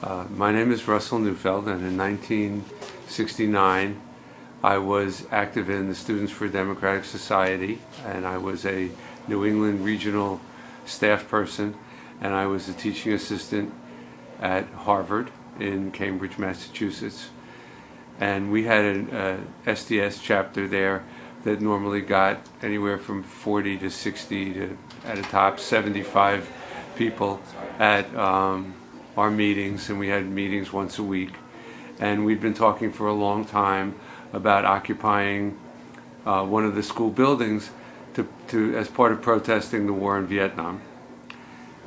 My name is Russell Neufeld, and in 1969 I was active in the Students for Democratic Society, and I was a New England regional staff person, and I was a teaching assistant at Harvard in Cambridge, Massachusetts. And we had an SDS chapter there that normally got anywhere from 40 to 60 to, at a top, 75 people at our meetings, and we had meetings once a week. And we'd been talking for a long time about occupying one of the school buildings as part of protesting the war in Vietnam.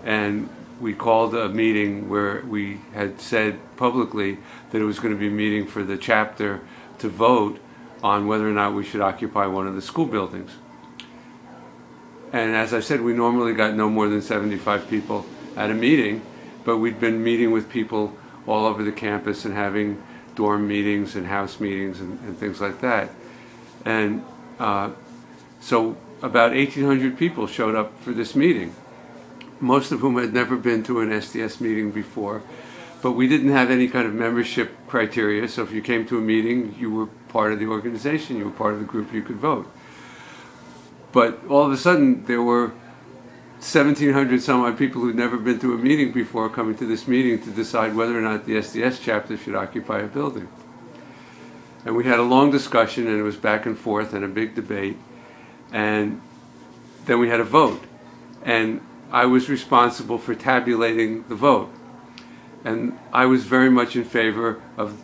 And we called a meeting where we had said publicly that it was going to be a meeting for the chapter to vote on whether or not we should occupy one of the school buildings. And as I said, we normally got no more than 75 people at a meeting, but we'd been meeting with people all over the campus and having dorm meetings and house meetings and things like that. And so about 1,800 people showed up for this meeting, most of whom had never been to an SDS meeting before. But we didn't have any kind of membership criteria, so if you came to a meeting, you were part of the organization, you were part of the group, you could vote. But all of a sudden, there were 1,700 some odd people who'd never been to a meeting before coming to this meeting to decide whether or not the SDS chapter should occupy a building. And we had a long discussion, and it was back and forth and a big debate. And then we had a vote. And I was responsible for tabulating the vote. And I was very much in favor of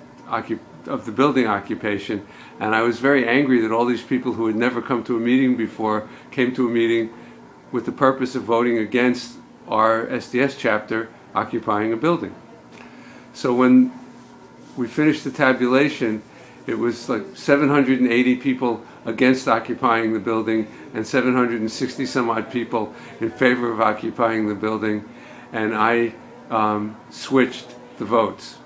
the building occupation. And I was very angry that all these people who had never come to a meeting before came to a meeting with the purpose of voting against our SDS chapter occupying a building. So when we finished the tabulation, it was like 780 people against occupying the building and 760 some odd people in favor of occupying the building. And I switched the votes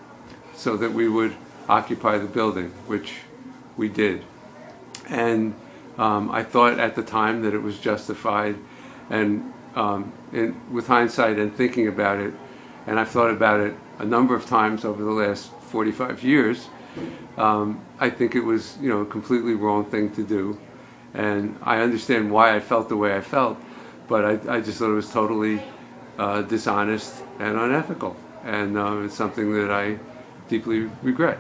so that we would occupy the building, which we did. And I thought at the time that it was justified. And with hindsight and thinking about it, and I've thought about it a number of times over the last 45 years, I think it was, a completely wrong thing to do. And I understand why I felt the way I felt, but I just thought it was totally dishonest and unethical. And it's something that I deeply regret.